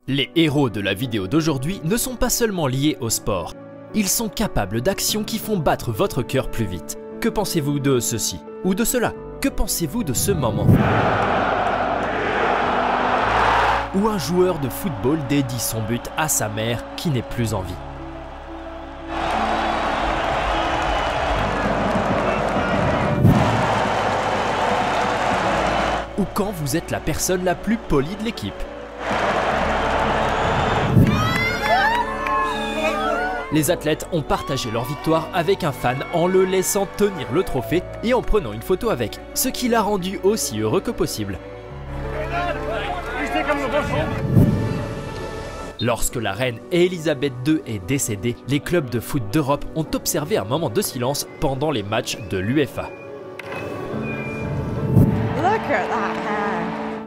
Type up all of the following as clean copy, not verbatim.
Les héros de la vidéo d'aujourd'hui ne sont pas seulement liés au sport. Ils sont capables d'actions qui font battre votre cœur plus vite. Que pensez-vous de ceci ou de cela? Que pensez-vous de ce moment? Où un joueur de football dédie son but à sa mère qui n'est plus en vie. Ou quand vous êtes la personne la plus polie de l'équipe. Les athlètes ont partagé leur victoire avec un fan en le laissant tenir le trophée et en prenant une photo avec, ce qui l'a rendu aussi heureux que possible. Lorsque la reine Elisabeth II est décédée, les clubs de foot d'Europe ont observé un moment de silence pendant les matchs de l'UEFA.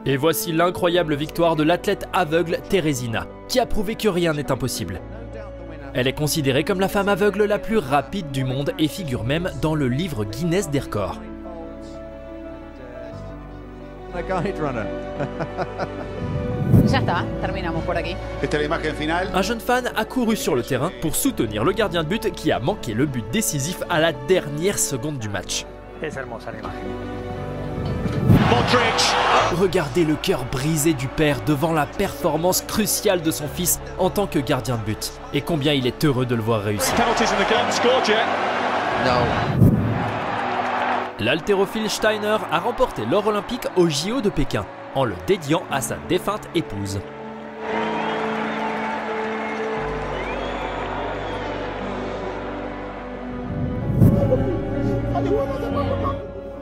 Et voici l'incroyable victoire de l'athlète aveugle Teresina, qui a prouvé que rien n'est impossible. Elle est considérée comme la femme aveugle la plus rapide du monde et figure même dans le livre Guinness des records. Un jeune fan a couru sur le terrain pour soutenir le gardien de but qui a manqué le but décisif à la dernière seconde du match. Regardez le cœur brisé du père devant la performance cruciale de son fils en tant que gardien de but. Et combien il est heureux de le voir réussir. L'haltérophile Steiner a remporté l'or olympique au JO de Pékin en le dédiant à sa défunte épouse.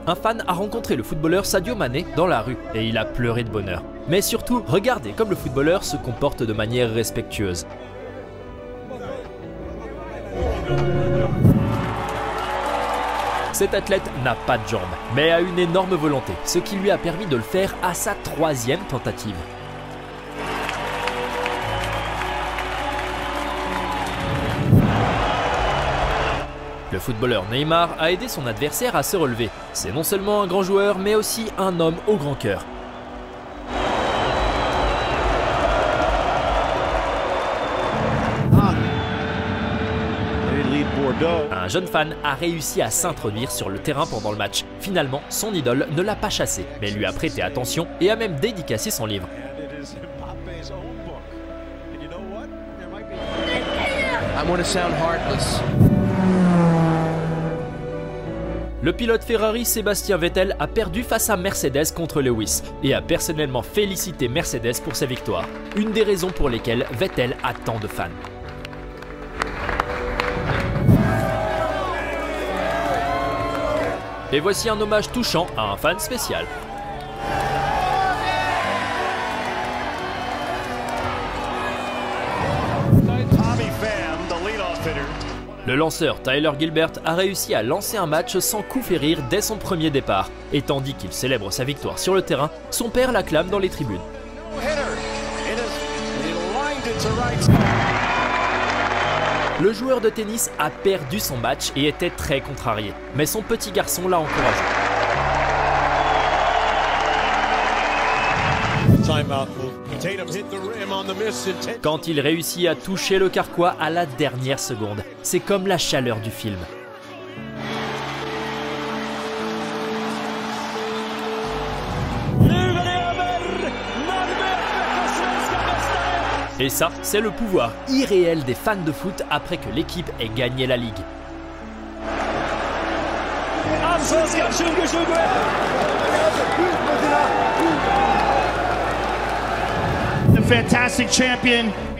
Un fan a rencontré le footballeur Sadio Mané dans la rue et il a pleuré de bonheur. Mais surtout, regardez comme le footballeur se comporte de manière respectueuse. Cet athlète n'a pas de jambes, mais a une énorme volonté, ce qui lui a permis de le faire à sa 3e tentative. Le footballeur Neymar a aidé son adversaire à se relever. C'est non seulement un grand joueur, mais aussi un homme au grand cœur. Un jeune fan a réussi à s'introduire sur le terrain pendant le match. Finalement, son idole ne l'a pas chassé, mais lui a prêté attention et a même dédicacé son livre. Le pilote Ferrari Sébastien Vettel a perdu face à Mercedes contre Lewis et a personnellement félicité Mercedes pour sa victoire. Une des raisons pour lesquelles Vettel a tant de fans. Et voici un hommage touchant à un fan spécial. Le lanceur Tyler Gilbert a réussi à lancer un match sans coup férir dès son premier départ. Et tandis qu'il célèbre sa victoire sur le terrain, son père l'acclame dans les tribunes. Le joueur de tennis a perdu son match et était très contrarié. Mais son petit garçon l'a encouragé. Quand il réussit à toucher le carquois à la dernière seconde, c'est comme la chaleur du film. Et ça, c'est le pouvoir irréel des fans de foot après que l'équipe ait gagné la Ligue.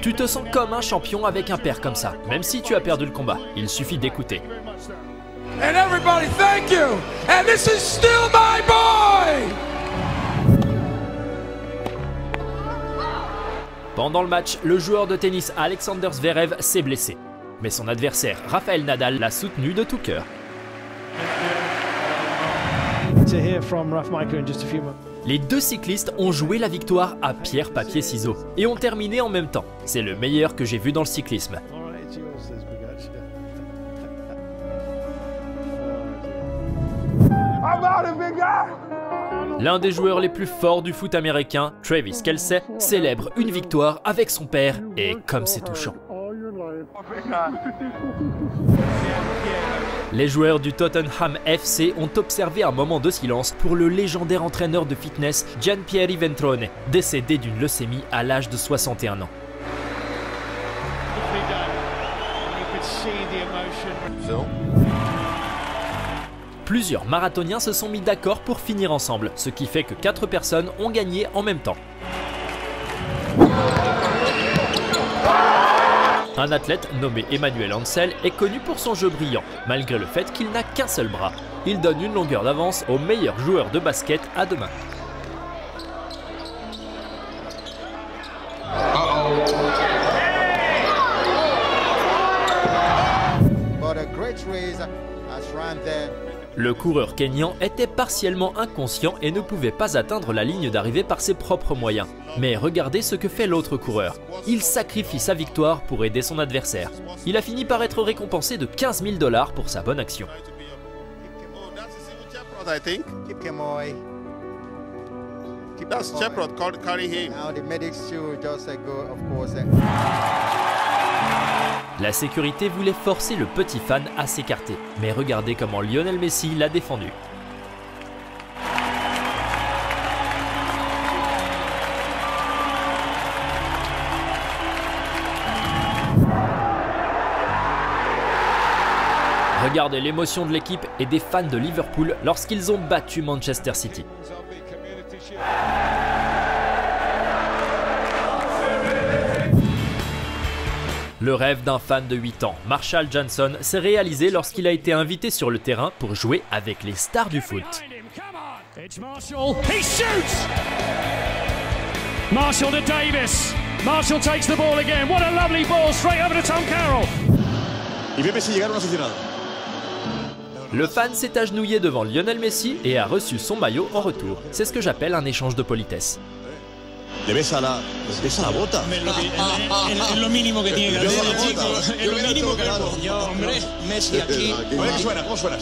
Tu te sens comme un champion avec un père comme ça, même si tu as perdu le combat. Il suffit d'écouter. And everybody, thank you. And this is still my boy. Pendant le match, le joueur de tennis Alexander Zverev s'est blessé. Mais son adversaire Rafael Nadal l'a soutenu de tout cœur. Les deux cyclistes ont joué la victoire à pierre, papier, ciseaux et ont terminé en même temps. C'est le meilleur que j'ai vu dans le cyclisme. I'm out, big guy. L'un des joueurs les plus forts du foot américain, Travis Kelce, célèbre une victoire avec son père et comme c'est touchant. Les joueurs du Tottenham FC ont observé un moment de silence pour le légendaire entraîneur de fitness Gianpieri Ventrone, décédé d'une leucémie à l'âge de 61 ans. Plusieurs marathoniens se sont mis d'accord pour finir ensemble, ce qui fait que 4 personnes ont gagné en même temps. Un athlète nommé Emmanuel Ansel est connu pour son jeu brillant, malgré le fait qu'il n'a qu'un seul bras. Il donne une longueur d'avance au meilleur joueur de basket à deux mains. Le coureur kényan était partiellement inconscient et ne pouvait pas atteindre la ligne d'arrivée par ses propres moyens. Mais regardez ce que fait l'autre coureur. Il sacrifie sa victoire pour aider son adversaire. Il a fini par être récompensé de 15 000 $ pour sa bonne action. La sécurité voulait forcer le petit fan à s'écarter, mais regardez comment Lionel Messi l'a défendu. Regardez l'émotion de l'équipe et des fans de Liverpool lorsqu'ils ont battu Manchester City. Le rêve d'un fan de 8 ans, Marshall Johnson, s'est réalisé lorsqu'il a été invité sur le terrain pour jouer avec les stars du foot. Marshall to Davis. Marshall takes the ball again. What a lovely ball straight over to Tom Carroll. Le fan s'est agenouillé devant Lionel Messi et a reçu son maillot en retour. C'est ce que j'appelle un échange de politesse. Le besa la bota. Es lo mínimo que tiene que hacer el chico. Es lo mínimo que yo, hombre, Messi aquí. ¿Cómo suena?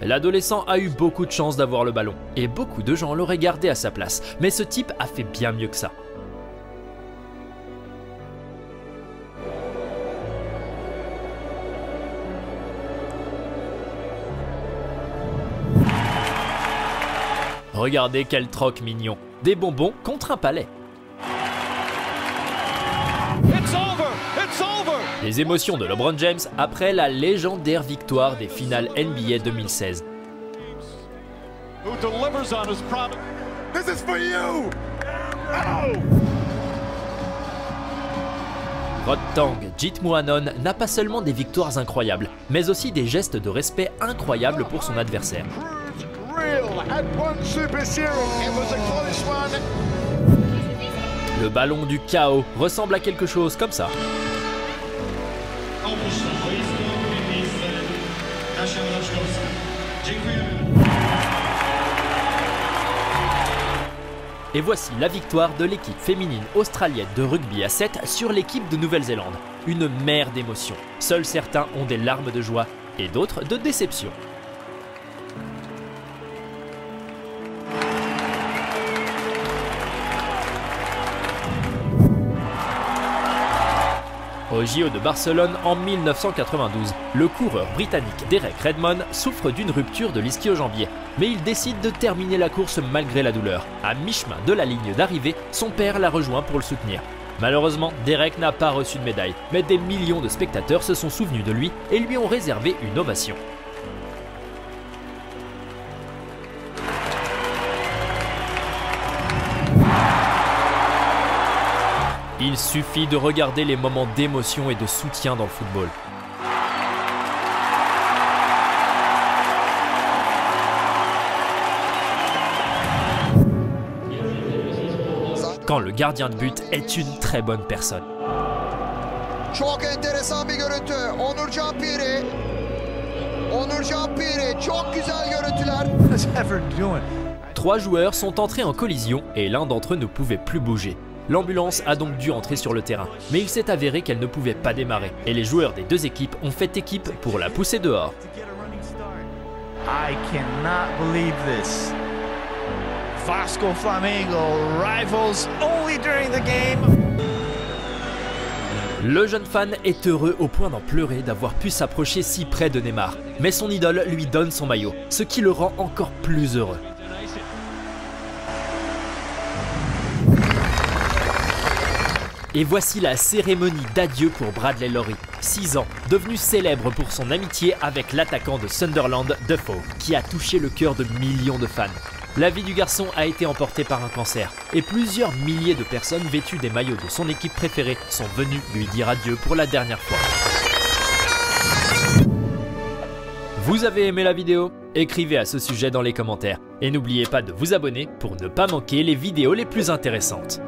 L'adolescent a eu beaucoup de chance d'avoir le ballon, et beaucoup de gens l'auraient gardé à sa place, mais ce type a fait bien mieux que ça. Regardez quel troc mignon, des bonbons contre un palais. Les émotions de LeBron James après la légendaire victoire des finales NBA 2016. Rod Tang Jitmuanon n'a pas seulement des victoires incroyables, mais aussi des gestes de respect incroyables pour son adversaire. Le ballon du chaos ressemble à quelque chose comme ça. Et voici la victoire de l'équipe féminine australienne de rugby à 7 sur l'équipe de Nouvelle-Zélande. Une mer d'émotions. Seuls certains ont des larmes de joie et d'autres de déception. Au JO de Barcelone en 1992, le coureur britannique Derek Redmond souffre d'une rupture de l'ischio-jambier, mais il décide de terminer la course malgré la douleur. À mi-chemin de la ligne d'arrivée, son père l'a rejoint pour le soutenir. Malheureusement, Derek n'a pas reçu de médaille, mais des millions de spectateurs se sont souvenus de lui et lui ont réservé une ovation. Il suffit de regarder les moments d'émotion et de soutien dans le football. Quand le gardien de but est une très bonne personne. Çok enteresan bir görüntü. Onurcan Piri. Onurcan Piri. Çok güzel görüntüler. Trois joueurs sont entrés en collision et l'un d'entre eux ne pouvait plus bouger. L'ambulance a donc dû entrer sur le terrain, mais il s'est avéré qu'elle ne pouvait pas démarrer et les joueurs des deux équipes ont fait équipe pour la pousser dehors. I cannot believe this. Vasco Flamengo, rivals only during the game. Le jeune fan est heureux au point d'en pleurer d'avoir pu s'approcher si près de Neymar, mais son idole lui donne son maillot, ce qui le rend encore plus heureux. Et voici la cérémonie d'adieu pour Bradley Lowry, 6 ans, devenu célèbre pour son amitié avec l'attaquant de Sunderland, Defoe, qui a touché le cœur de millions de fans. La vie du garçon a été emportée par un cancer, et plusieurs milliers de personnes vêtues des maillots de son équipe préférée sont venues lui dire adieu pour la dernière fois. Vous avez aimé la vidéo? Écrivez à ce sujet dans les commentaires, et n'oubliez pas de vous abonner pour ne pas manquer les vidéos les plus intéressantes.